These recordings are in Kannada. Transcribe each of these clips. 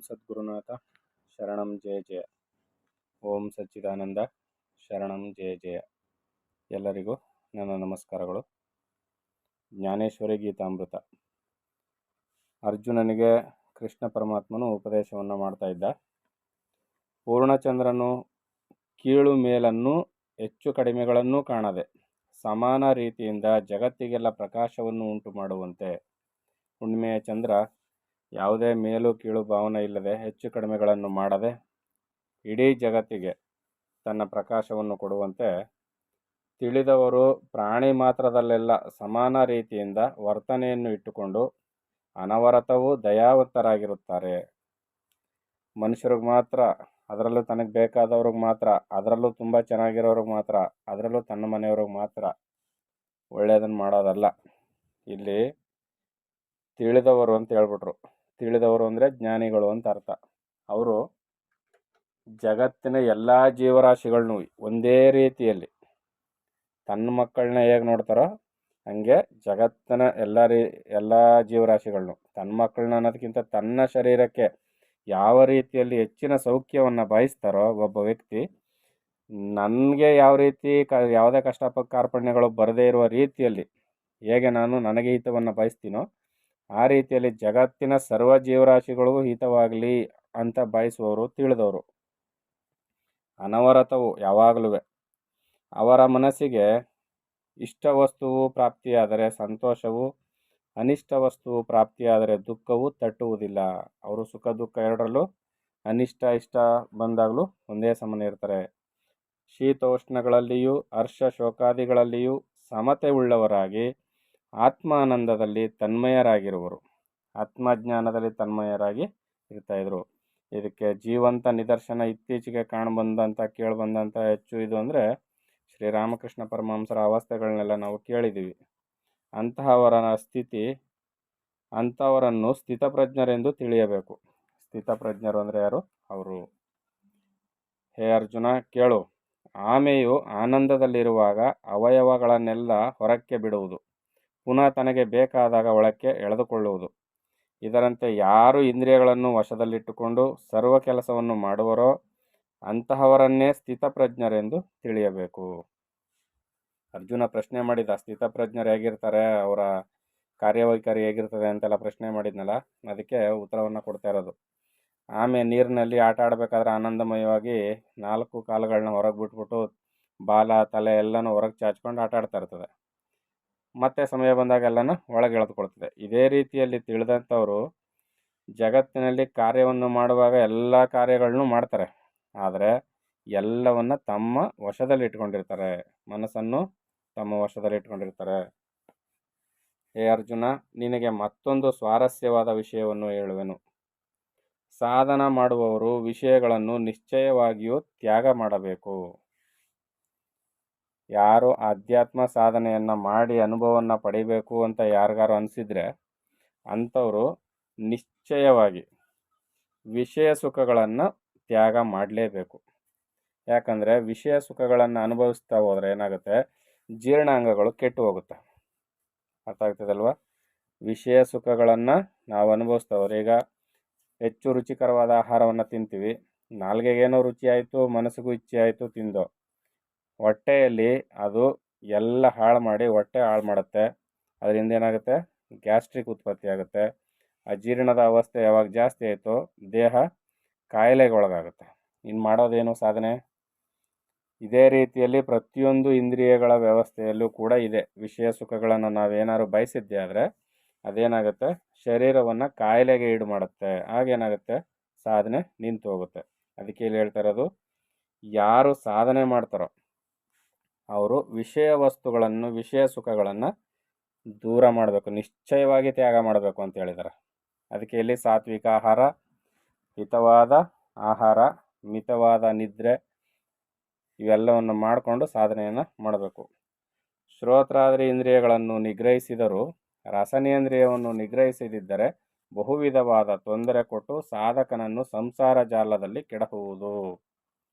ಸದ್ಗುರುನಾಥ ಶರಣಂ ಜಯ ಜಯ. ಓಂ ಸಚ್ಚಿದಾನಂದ ಶರಣಂ ಜಯ ಜಯ. ಎಲ್ಲರಿಗೂ ನನ್ನ ನಮಸ್ಕಾರಗಳು. ಜ್ಞಾನೇಶ್ವರಿ ಗೀತಾಮೃತ. ಅರ್ಜುನನಿಗೆ ಕೃಷ್ಣ ಪರಮಾತ್ಮನು ಉಪದೇಶವನ್ನು ಮಾಡ್ತಾ ಇದ್ದ. ಪೂರ್ಣಚಂದ್ರನು ಕೀಳು ಮೇಲನ್ನು ಹೆಚ್ಚು ಕಡಿಮೆಗಳನ್ನು ಕಾಣದೆ ಸಮಾನ ರೀತಿಯಿಂದ ಜಗತ್ತಿಗೆಲ್ಲ ಪ್ರಕಾಶವನ್ನು ಉಂಟು ಮಾಡುವಂತೆ, ಹುಣ್ಣಿಮೆಯ ಚಂದ್ರ ಯಾವುದೇ ಮೇಲು ಕೀಳು ಭಾವನೆ ಇಲ್ಲದೆ ಹೆಚ್ಚು ಕಡಿಮೆಗಳನ್ನು ಮಾಡದೆ ಇಡೀ ಜಗತ್ತಿಗೆ ತನ್ನ ಪ್ರಕಾಶವನ್ನು ಕೊಡುವಂತೆ, ತಿಳಿದವರು ಪ್ರಾಣಿ ಮಾತ್ರದಲ್ಲೆಲ್ಲ ಸಮಾನ ರೀತಿಯಿಂದ ವರ್ತನೆಯನ್ನು ಇಟ್ಟುಕೊಂಡು ಅನವರತವೂ ದಯಾವಂತರಾಗಿರುತ್ತಾರೆ. ಮನುಷ್ಯರಿಗೆ ಮಾತ್ರ, ಅದರಲ್ಲೂ ತನಗೆ ಬೇಕಾದವ್ರಿಗೆ ಮಾತ್ರ, ಅದರಲ್ಲೂ ತುಂಬ ಚೆನ್ನಾಗಿರೋರಿಗೆ ಮಾತ್ರ, ಅದರಲ್ಲೂ ತನ್ನ ಮನೆಯವ್ರಿಗೆ ಮಾತ್ರ ಒಳ್ಳೆಯದನ್ನು ಮಾಡೋದಲ್ಲ. ಇಲ್ಲಿ ತಿಳಿದವರು ಅಂತ ಹೇಳ್ಬಿಟ್ರು. ತಿಳಿದವರು ಅಂದರೆ ಜ್ಞಾನಿಗಳು ಅಂತ ಅರ್ಥ. ಅವರು ಜಗತ್ತಿನ ಎಲ್ಲ ಜೀವರಾಶಿಗಳನ್ನೂ ಒಂದೇ ರೀತಿಯಲ್ಲಿ ತನ್ನ ಮಕ್ಕಳನ್ನ ಹೇಗೆ ನೋಡ್ತಾರೋ ಹಂಗೆ ಜಗತ್ತಿನ ಎಲ್ಲ ಜೀವರಾಶಿಗಳನ್ನೂ ತನ್ನ ಮಕ್ಕಳನ್ನ ಅನ್ನೋದಕ್ಕಿಂತ ತನ್ನ ಶರೀರಕ್ಕೆ ಯಾವ ರೀತಿಯಲ್ಲಿ ಹೆಚ್ಚಿನ ಸೌಖ್ಯವನ್ನು ಬಯಸ್ತಾರೋ ಒಬ್ಬ ವ್ಯಕ್ತಿ, ನನಗೆ ಯಾವ ರೀತಿ ಯಾವುದೇ ಕಷ್ಟ ಕಾರ್ಪಣ್ಯಗಳು ಬರದೇ ಇರುವ ರೀತಿಯಲ್ಲಿ ಹೇಗೆ ನಾನು ನನಗೆ ಹಿತವನ್ನು ಬಯಸ್ತೀನೋ ಆ ರೀತಿಯಲ್ಲಿ ಜಗತ್ತಿನ ಸರ್ವ ಜೀವರಾಶಿಗಳಿಗೂ ಹಿತವಾಗಲಿ ಅಂತ ಬಯಸುವವರು ತಿಳಿದವರು. ಅನವರತವು ಯಾವಾಗಲೂ ಅವರ ಮನಸ್ಸಿಗೆ ಇಷ್ಟ ವಸ್ತುವು ಪ್ರಾಪ್ತಿಯಾದರೆ ಸಂತೋಷವು, ಅನಿಷ್ಟ ವಸ್ತುವು ಪ್ರಾಪ್ತಿಯಾದರೆ ದುಃಖವು ತಟ್ಟುವುದಿಲ್ಲ. ಅವರು ಸುಖ ದುಃಖ ಎರಡರಲ್ಲೂ ಅನಿಷ್ಟ ಇಷ್ಟ ಬಂದಾಗಲೂ ಒಂದೇ ಸಮನೆ ಇರ್ತಾರೆ. ಶೀತೋಷ್ಣಗಳಲ್ಲಿಯೂ ಹರ್ಷ ಶೋಕಾದಿಗಳಲ್ಲಿಯೂ ಸಮತೆ ಉಳ್ಳವರಾಗಿ ಆತ್ಮಾನಂದದಲ್ಲಿ ತನ್ಮಯರಾಗಿರುವರು. ಆತ್ಮಜ್ಞಾನದಲ್ಲಿ ತನ್ಮಯರಾಗಿ ಇರ್ತಾಯಿದ್ರು. ಇದಕ್ಕೆ ಜೀವಂತ ನಿದರ್ಶನ ಇತ್ತೀಚೆಗೆ ಕೇಳಿಬಂದಂಥ ಹೆಚ್ಚು ಇದು ಅಂದರೆ ಶ್ರೀರಾಮಕೃಷ್ಣ ಪರಮಹಂಸರ ಅವಸ್ಥೆಗಳನ್ನೆಲ್ಲ ನಾವು ಕೇಳಿದ್ದೀವಿ. ಅಂಥವರನ್ನು ಸ್ಥಿತಪ್ರಜ್ಞರೆಂದು ತಿಳಿಯಬೇಕು. ಸ್ಥಿತಪ್ರಜ್ಞರು ಅಂದರೆ ಯಾರು? ಅವರು. ಹೇ ಅರ್ಜುನ, ಕೇಳು. ಆಮೆಯು ಆನಂದದಲ್ಲಿರುವಾಗ ಅವಯವಗಳನ್ನೆಲ್ಲ ಹೊರಕ್ಕೆ ಬಿಡುವುದು, ಪುನಃ ತನಗೆ ಬೇಕಾದಾಗ ಒಳಕ್ಕೆ ಎಳೆದುಕೊಳ್ಳುವುದು. ಇದರಂತೆ ಯಾರು ಇಂದ್ರಿಯಗಳನ್ನು ವಶದಲ್ಲಿಟ್ಟುಕೊಂಡು ಸರ್ವ ಕೆಲಸವನ್ನು ಮಾಡುವರೋ ಅಂತಹವರನ್ನೇ ಸ್ಥಿತಪ್ರಜ್ಞರೆಂದು ತಿಳಿಯಬೇಕು. ಅರ್ಜುನ ಪ್ರಶ್ನೆ ಮಾಡಿದ, ಸ್ಥಿತಪ್ರಜ್ಞರು ಹೇಗಿರ್ತಾರೆ, ಅವರ ಕಾರ್ಯವೈಖರಿ ಹೇಗಿರ್ತದೆ ಅಂತೆಲ್ಲ ಪ್ರಶ್ನೆ ಮಾಡಿದ್ನಲ್ಲ, ಅದಕ್ಕೆ ಉತ್ತರವನ್ನು ಕೊಡ್ತಾ ಇರೋದು. ಆಮೆ ನೀರಿನಲ್ಲಿ ಆಟ ಆಡಬೇಕಾದ್ರೆ ಆನಂದಮಯವಾಗಿ 4 ಕಾಲುಗಳನ್ನ ಹೊರಗೆ ಬಿಟ್ಬಿಟ್ಟು ಬಾಲ ತಲೆ ಎಲ್ಲನೂ ಹೊರಗೆ ಚಾಚ್ಕೊಂಡು ಆಟ ಆಡ್ತಾ ಇರ್ತದೆ. ಮತ್ತೆ ಸಮಯ ಬಂದಾಗ ಎಲ್ಲನೂ ಒಳಗೆ ಎಳೆದುಕೊಳ್ತದೆ. ಇದೇ ರೀತಿಯಲ್ಲಿ ತಿಳಿದಂಥವರು ಜಗತ್ತಿನಲ್ಲಿ ಕಾರ್ಯವನ್ನು ಮಾಡುವಾಗ ಎಲ್ಲ ಕಾರ್ಯಗಳನ್ನೂ ಮಾಡ್ತಾರೆ. ಆದರೆ ಎಲ್ಲವನ್ನು ತಮ್ಮ ವಶದಲ್ಲಿ ಇಟ್ಕೊಂಡಿರ್ತಾರೆ, ಮನಸ್ಸನ್ನು ತಮ್ಮ ವಶದಲ್ಲಿ ಇಟ್ಕೊಂಡಿರ್ತಾರೆ. ಹೇ ಅರ್ಜುನ, ನಿನಗೆ ಮತ್ತೊಂದು ಸ್ವಾರಸ್ಯವಾದ ವಿಷಯವನ್ನು ಹೇಳುವೆನು. ಸಾಧನ ಮಾಡುವವರು ವಿಷಯಗಳನ್ನು ನಿಶ್ಚಯವಾಗಿಯೂ ತ್ಯಾಗ ಮಾಡಬೇಕು. ಯಾರು ಆಧ್ಯಾತ್ಮ ಸಾಧನೆಯನ್ನು ಮಾಡಿ ಅನುಭವವನ್ನು ಪಡಿಬೇಕು ಅಂತ ಯಾರಿಗಾರು ಅನಿಸಿದರೆ ಅಂಥವರು ನಿಶ್ಚಯವಾಗಿ ವಿಷಯ ಸುಖಗಳನ್ನು ತ್ಯಾಗ ಮಾಡಲೇಬೇಕು. ಯಾಕಂದರೆ ವಿಷಯ ಸುಖಗಳನ್ನು ಅನುಭವಿಸ್ತಾ ಹೋದರೆ ಏನಾಗುತ್ತೆ, ಜೀರ್ಣಾಂಗಗಳು ಕೆಟ್ಟು ಹೋಗುತ್ತೆ. ಅರ್ಥ ಆಗ್ತದಲ್ವ? ವಿಷಯ ಸುಖಗಳನ್ನು ನಾವು ಅನುಭವಿಸ್ತಾ ಹೋದ್ರೆ, ಈಗ ಹೆಚ್ಚು ರುಚಿಕರವಾದ ಆಹಾರವನ್ನು ತಿಂತೀವಿ, ನಾಲ್ಗೆಗೇನೋ ರುಚಿ ಆಯಿತು, ಮನಸ್ಸಿಗೂ ಇಚ್ಛೆ ಆಯಿತು, ತಿಂದೋ ಹೊಟ್ಟೆಯಲ್ಲಿ ಅದು ಎಲ್ಲ ಹಾಳು ಮಾಡಿ ಹೊಟ್ಟೆ ಹಾಳು ಮಾಡುತ್ತೆ. ಅದರಿಂದ ಏನಾಗುತ್ತೆ, ಗ್ಯಾಸ್ಟ್ರಿಕ್ ಉತ್ಪತ್ತಿ ಆಗುತ್ತೆ. ಅಜೀರ್ಣದ ಅವಸ್ಥೆ ಯಾವಾಗ ಜಾಸ್ತಿ ಆಯಿತೋ ದೇಹ ಕಾಯಿಲೆಗೊಳಗಾಗುತ್ತೆ. ಇನ್ನು ಮಾಡೋದೇನು ಸಾಧನೆ? ಇದೇ ರೀತಿಯಲ್ಲಿ ಪ್ರತಿಯೊಂದು ಇಂದ್ರಿಯಗಳ ವ್ಯವಸ್ಥೆಯಲ್ಲೂ ಕೂಡ ಇದೆ. ವಿಷಯ ಸುಖಗಳನ್ನು ನಾವೇನಾದ್ರು ಬಯಸಿದ್ದೆ ಆದರೆ ಅದೇನಾಗುತ್ತೆ, ಶರೀರವನ್ನು ಕಾಯಿಲೆಗೆ ಈಡು ಮಾಡುತ್ತೆ. ಆಗೇನಾಗುತ್ತೆ, ಸಾಧನೆ ನಿಂತು ಹೋಗುತ್ತೆ. ಅದಕ್ಕೆ ಇಲ್ಲಿ ಹೇಳ್ತಾ ಇರೋದು, ಯಾರು ಸಾಧನೆ ಮಾಡ್ತಾರೋ ಅವರು ವಿಷಯ ವಸ್ತುಗಳನ್ನು, ವಿಷಯ ಸುಖಗಳನ್ನು ದೂರ ಮಾಡಬೇಕು, ನಿಶ್ಚಯವಾಗಿ ತ್ಯಾಗ ಮಾಡಬೇಕು ಅಂತ ಹೇಳಿದ್ದಾರೆ. ಅದಕ್ಕೆ ಇಲ್ಲಿ ಸಾತ್ವಿಕ ಆಹಾರ, ಹಿತವಾದ ಆಹಾರ, ಮಿತವಾದ ನಿದ್ರೆ ಇವೆಲ್ಲವನ್ನು ಮಾಡಿಕೊಂಡು ಸಾಧನೆಯನ್ನು ಮಾಡಬೇಕು. ಶ್ರೋತ್ರಾದಿ ಇಂದ್ರಿಯಗಳನ್ನು ನಿಗ್ರಹಿಸಿದರೂ ರಸನೇಂದ್ರಿಯವನ್ನು ನಿಗ್ರಹಿಸದಿದ್ದರೆ ಬಹುವಿಧವಾದ ತೊಂದರೆ ಕೊಟ್ಟು ಸಾಧಕನನ್ನು ಸಂಸಾರ ಜಾಲದಲ್ಲಿ ಕೆಡಹುವುದು.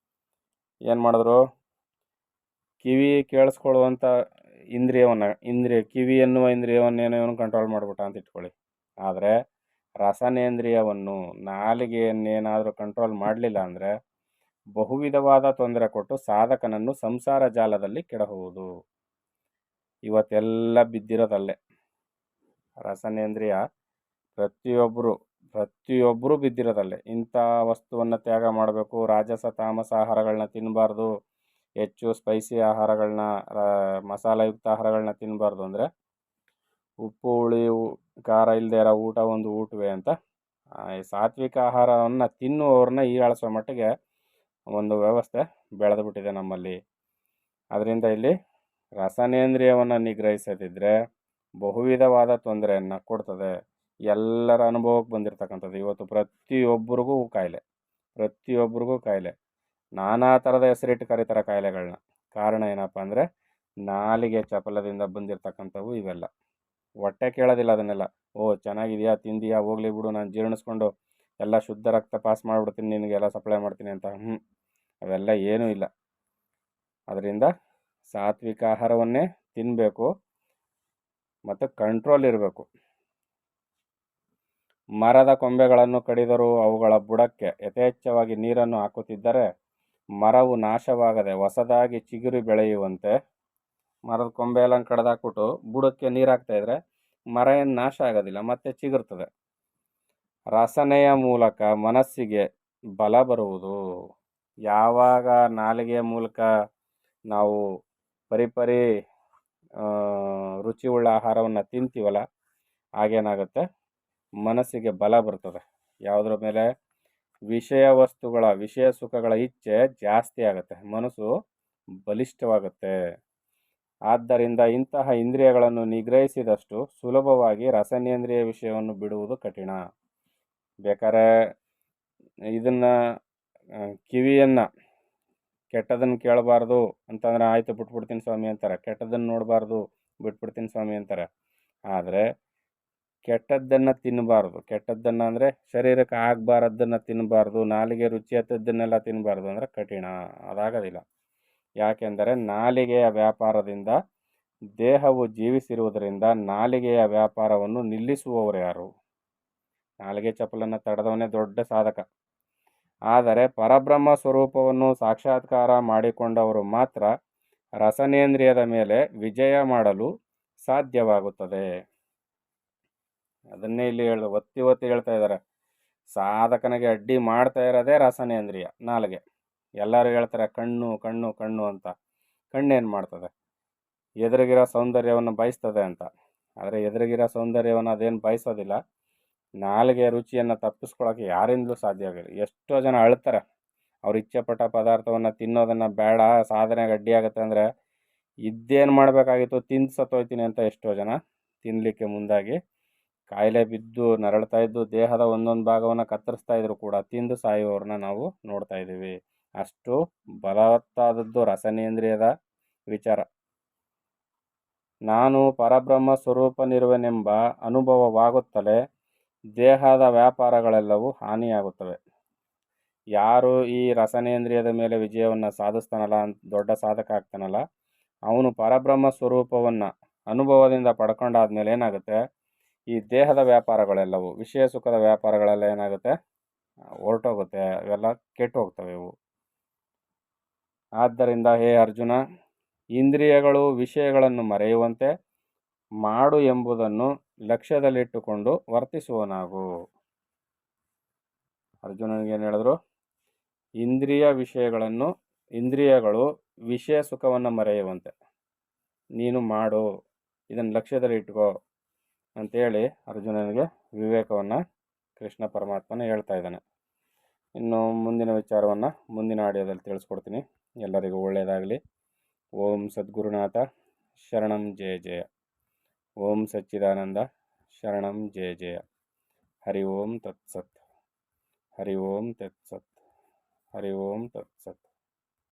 ಏನು ಮಾಡಿದ್ರು, ಕಿವಿ ಕೇಳಿಸ್ಕೊಳ್ಳುವಂಥ ಕಿವಿ ಎನ್ನುವ ಇಂದ್ರಿಯವನ್ನೇನೋ ಕಂಟ್ರೋಲ್ ಮಾಡಿಬಿಟ್ಟ ಅಂತ ಇಟ್ಕೊಳ್ಳಿ. ಆದರೆ ರಸನೇಂದ್ರಿಯವನ್ನು, ನಾಲಿಗೆಯನ್ನೇನಾದರೂ ಕಂಟ್ರೋಲ್ ಮಾಡಲಿಲ್ಲ ಅಂದರೆ ಬಹುವಿಧವಾದ ತೊಂದರೆ ಕೊಟ್ಟು ಸಾಧಕನನ್ನು ಸಂಸಾರ ಜಾಲದಲ್ಲಿ ಕೆಡಹುವುದು. ಇವತ್ತೆಲ್ಲ ಬಿದ್ದಿರೋದಲ್ಲೇ. ರಸನೇಂದ್ರಿಯ ಪ್ರತಿಯೊಬ್ಬರು ಬಿದ್ದಿರೋದಲ್ಲೇ. ಇಂಥ ವಸ್ತುವನ್ನು ತ್ಯಾಗ ಮಾಡಬೇಕು, ರಾಜಸ ತಾಮಸ ಆಹಾರಗಳನ್ನ ತಿನ್ನಬಾರ್ದು, ಹೆಚ್ಚು ಸ್ಪೈಸಿ ಆಹಾರಗಳನ್ನ, ಮಸಾಲೆಯುಕ್ತ ಆಹಾರಗಳನ್ನ ತಿನ್ನಬಾರ್ದು. ಅಂದರೆ ಉಪ್ಪು ಹುಳಿ ಖಾರ ಇಲ್ಲದೆ ಇರೋ ಊಟ ಒಂದು ಊಟವೇ ಅಂತ ಸಾತ್ವಿಕ ಆಹಾರವನ್ನು ತಿನ್ನುವವ್ರನ್ನ ಹೀಯಾಳಿಸೋ ಮಟ್ಟಿಗೆ ಒಂದು ವ್ಯವಸ್ಥೆ ಬೆಳೆದು ಬಿಟ್ಟಿದೆ ನಮ್ಮಲ್ಲಿ. ಅದರಿಂದ ಇಲ್ಲಿ ರಸನೇಂದ್ರಿಯವನ್ನು ನಿಗ್ರಹಿಸದಿದ್ದರೆ ಬಹುವಿಧವಾದ ತೊಂದರೆಯನ್ನು ಕೊಡ್ತದೆ. ಎಲ್ಲರ ಅನುಭವಕ್ಕೆ ಬಂದಿರತಕ್ಕಂಥದ್ದು. ಇವತ್ತು ಪ್ರತಿಯೊಬ್ಬರಿಗೂ ಕಾಯಿಲೆ, ನಾನಾ ಥರದ ಹೆಸರಿಟ್ಟು ಕರೀತಾರೆ ಕಾಯಿಲೆಗಳನ್ನ. ಕಾರಣ ಏನಪ್ಪ ಅಂದರೆ ನಾಲಿಗೆ ಚಪಲದಿಂದ ಬಂದಿರತಕ್ಕಂಥವು ಇವೆಲ್ಲ. ಹೊಟ್ಟೆ ಕೇಳೋದಿಲ್ಲ ಅದನ್ನೆಲ್ಲ. ಚೆನ್ನಾಗಿದೆಯಾ, ತಿಂದಿಯಾ, ಹೋಗ್ಲಿ ಬಿಡು, ನಾನು ಜೀರ್ಣಿಸ್ಕೊಂಡು ಎಲ್ಲ ಶುದ್ಧ ರಕ್ತ ಪಾಸ್ ಮಾಡಿಬಿಡ್ತೀನಿ, ನಿನಗೆಲ್ಲ ಸಪ್ಲೈ ಮಾಡ್ತೀನಿ ಅಂತ. ಅವೆಲ್ಲ ಏನೂ ಇಲ್ಲ. ಅದರಿಂದ ಸಾತ್ವಿಕ ಆಹಾರವನ್ನೇ ತಿನ್ನಬೇಕು ಮತ್ತು ಕಂಟ್ರೋಲ್ ಇರಬೇಕು. ಮರದ ಕೊಂಬೆಗಳನ್ನು ಕಡಿದರೂ ಅವುಗಳ ಬುಡಕ್ಕೆ ಯಥೇಚ್ಛವಾಗಿ ನೀರನ್ನು ಹಾಕುತ್ತಿದ್ದರೆ ಮರವು ನಾಶವಾಗದೆ ಹೊಸದಾಗಿ ಚಿಗುರಿ ಬೆಳೆಯುವಂತೆ. ಮರದ ಕೊಂಬೆ ಎಲ್ಲ ಕಡ್ದಾಕ್ಬಿಟ್ಟು ಬುಡಕ್ಕೆ ನೀರು ಹಾಕ್ತಾಯಿದ್ರೆ ಮರ ಏನು ನಾಶ ಆಗೋದಿಲ್ಲ, ಮತ್ತೆ ಚಿಗುರ್ತದೆ. ರಸನೆಯ ಮೂಲಕ ಮನಸ್ಸಿಗೆ ಬಲ ಬರುವುದು. ಯಾವಾಗ ನಾಲಿಗೆಯ ಮೂಲಕ ನಾವು ಪರಿಪರಿ ರುಚಿಯುಳ್ಳ ಆಹಾರವನ್ನು ತಿಂತೀವಲ್ಲ, ಆಗೇನಾಗುತ್ತೆ, ಮನಸ್ಸಿಗೆ ಬಲ ಬರ್ತದೆ. ಯಾವುದ್ರ ಮೇಲೆ? ವಿಷಯ ಸುಖಗಳ ಇಚ್ಛೆ ಜಾಸ್ತಿ ಆಗುತ್ತೆ, ಮನಸ್ಸು ಬಲಿಷ್ಠವಾಗುತ್ತೆ. ಆದ್ದರಿಂದ ಇಂತಹ ಇಂದ್ರಿಯಗಳನ್ನು ನಿಗ್ರಹಿಸಿದಷ್ಟು ಸುಲಭವಾಗಿ ರಸನೇಂದ್ರಿಯ ವಿಷಯವನ್ನು ಬಿಡುವುದು ಕಠಿಣ. ಬೇಕಾದ್ರೆ ಇದನ್ನು ಕಿವಿಯನ್ನು ಕೆಟ್ಟದನ್ನು ಕೇಳಬಾರ್ದು ಅಂತಂದರೆ ಆಯಿತು ಬಿಟ್ಬಿಡ್ತೀನಿ ಸ್ವಾಮಿ ಅಂತಾರೆ. ಕೆಟ್ಟದನ್ನು ನೋಡಬಾರ್ದು, ಬಿಟ್ಬಿಡ್ತೀನಿ ಸ್ವಾಮಿ ಅಂತಾರೆ. ಆದರೆ ಕೆಟ್ಟದ್ದನ್ನು ತಿನ್ನಬಾರ್ದು. ಕೆಟ್ಟದ್ದನ್ನು ಅಂದರೆ ಶರೀರಕ್ಕೆ ಆಗಬಾರದ್ದನ್ನು ತಿನ್ನಬಾರ್ದು, ನಾಲಿಗೆ ರುಚಿ ಹತ್ತದ್ದನ್ನೆಲ್ಲ ತಿನ್ನಬಾರ್ದು ಅಂದರೆ ಕಠಿಣ, ಅದಾಗೋದಿಲ್ಲ. ಯಾಕೆಂದರೆ ನಾಲಿಗೆಯ ವ್ಯಾಪಾರದಿಂದ ದೇಹವು ಜೀವಿಸಿರುವುದರಿಂದ ನಾಲಿಗೆಯ ವ್ಯಾಪಾರವನ್ನು ನಿಲ್ಲಿಸುವವರು ಯಾರು? ನಾಲಿಗೆ ಚಪಲನ್ನು ತಡೆದವನೇ ದೊಡ್ಡ ಸಾಧಕ. ಆದರೆ ಪರಬ್ರಹ್ಮ ಸ್ವರೂಪವನ್ನು ಸಾಕ್ಷಾತ್ಕಾರ ಮಾಡಿಕೊಂಡವರು ಮಾತ್ರ ರಸನೇಂದ್ರಿಯದ ಮೇಲೆ ವಿಜಯ ಮಾಡಲು ಸಾಧ್ಯವಾಗುತ್ತದೆ. ಅದನ್ನೇ ಇಲ್ಲಿ ಒತ್ತಿ ಹೇಳ್ತಾ ಇದ್ದಾರೆ. ಸಾಧಕನಿಗೆ ಅಡ್ಡಿ ಮಾಡ್ತಾ ಇರೋದೇ ರಸನೇಂದ್ರಿಯ, ನಾಲಿಗೆ. ಎಲ್ಲರೂ ಹೇಳ್ತಾರೆ ಕಣ್ಣು ಕಣ್ಣು ಕಣ್ಣು ಅಂತ. ಕಣ್ಣೇನು ಮಾಡ್ತದೆ? ಎದುರಿಗಿರೋ ಸೌಂದರ್ಯವನ್ನು ಬಯಸ್ತದೆ ಅಂತ. ಆದರೆ ಎದುರಿಗಿರೋ ಸೌಂದರ್ಯವನ್ನು ಅದೇನು ಬಯಸೋದಿಲ್ಲ. ನಾಲಿಗೆ ರುಚಿಯನ್ನು ತಪ್ಪಿಸ್ಕೊಳ್ಳೋಕೆ ಯಾರಿಂದಲೂ ಸಾಧ್ಯ ಆಗಿಲ್ಲ. ಎಷ್ಟೋ ಜನ ಅಳ್ತಾರೆ, ಅವ್ರು ಇಚ್ಛೆಪಟ್ಟ ಪದಾರ್ಥವನ್ನು ತಿನ್ನೋದನ್ನು ಬೇಡ, ಸಾಧನೆಗೆ ಅಡ್ಡಿಯಾಗುತ್ತೆ ಅಂದರೆ ಇದ್ದೇನು ಮಾಡಬೇಕಾಗಿತ್ತು, ತಿಂದು ಸತ್ತೋಯ್ತೀನಿ ಅಂತ ಎಷ್ಟೋ ಜನ ತಿನ್ನಲಿಕ್ಕೆ ಮುಂದಾಗಿ ಕಾಯಿಲೆ ಬಿದ್ದು ನರಳ್ತಾ ಇದ್ದು ದೇಹದ ಒಂದೊಂದು ಭಾಗವನ್ನು ಕತ್ತರಿಸ್ತಾ ಇದ್ರು ಕೂಡ ತಿಂದು ಸಾಯುವವ್ರನ್ನ ನಾವು ನೋಡ್ತಾ ಇದ್ದೀವಿ. ಅಷ್ಟು ಬಲವತ್ತಾದದ್ದು ರಸನೇಂದ್ರಿಯದ ವಿಚಾರ. ನಾನು ಪರಬ್ರಹ್ಮ ಸ್ವರೂಪನಿರುವೆನೆಂಬ ಅನುಭವವಾಗುತ್ತಲೇ ದೇಹದ ವ್ಯಾಪಾರಗಳೆಲ್ಲವೂ ಹಾನಿಯಾಗುತ್ತವೆ. ಯಾರು ಈ ರಸನೇಂದ್ರಿಯದ ಮೇಲೆ ವಿಜಯವನ್ನು ಸಾಧಿಸ್ತಾನಲ್ಲ, ದೊಡ್ಡ ಸಾಧಕ ಆಗ್ತಾನಲ್ಲ, ಅವನು ಪರಬ್ರಹ್ಮ ಸ್ವರೂಪವನ್ನು ಅನುಭವದಿಂದ ಪಡ್ಕೊಂಡಾದ್ಮೇಲೆ ಏನಾಗುತ್ತೆ, ಈ ದೇಹದ ವ್ಯಾಪಾರಗಳೆಲ್ಲವೂ, ವಿಷಯ ಸುಖದ ವ್ಯಾಪಾರಗಳೆಲ್ಲ ಏನಾಗುತ್ತೆ, ಹೊರಟೋಗುತ್ತೆ, ಇವೆಲ್ಲ ಕೆಟ್ಟು ಹೋಗ್ತವೆ ಇವು. ಆದ್ದರಿಂದ ಹೇ ಅರ್ಜುನ, ಇಂದ್ರಿಯಗಳು ವಿಷಯಗಳನ್ನು ಮರೆಯುವಂತೆ ಮಾಡು ಎಂಬುದನ್ನು ಲಕ್ಷ್ಯದಲ್ಲಿಟ್ಟುಕೊಂಡು ವರ್ತಿಸುವನಾಗು. ಅರ್ಜುನನಿಗೇನು ಹೇಳಿದ್ರು? ಇಂದ್ರಿಯಗಳು ವಿಷಯ ಸುಖವನ್ನು ಮರೆಯುವಂತೆ ನೀನು ಮಾಡು, ಇದನ್ನು ಲಕ್ಷ್ಯದಲ್ಲಿ ಇಟ್ಕೋ ಅಂಥೇಳಿ ಅರ್ಜುನನಿಗೆ ವಿವೇಕವನ್ನು ಕೃಷ್ಣ ಪರಮಾತ್ಮನ ಹೇಳ್ತಾ ಇದ್ದಾನೆ. ಇನ್ನು ಮುಂದಿನ ವಿಚಾರವನ್ನು ಮುಂದಿನ ಆಡಿಯೋದಲ್ಲಿ ತಿಳಿಸ್ಕೊಡ್ತೀನಿ. ಎಲ್ಲರಿಗೂ ಒಳ್ಳೆಯದಾಗಲಿ. ಓಂ ಸದ್ಗುರುನಾಥ ಶರಣಂ ಜಯ ಜಯ. ಓಂ ಸಚ್ಚಿದಾನಂದ ಶರಣಂ ಜಯ ಜಯ. ಹರಿ ಓಂ ತತ್ಸತ್. ಹರಿ ಓಂ ತತ್ಸತ್. ಹರಿ ಓಂ ತತ್ಸತ್.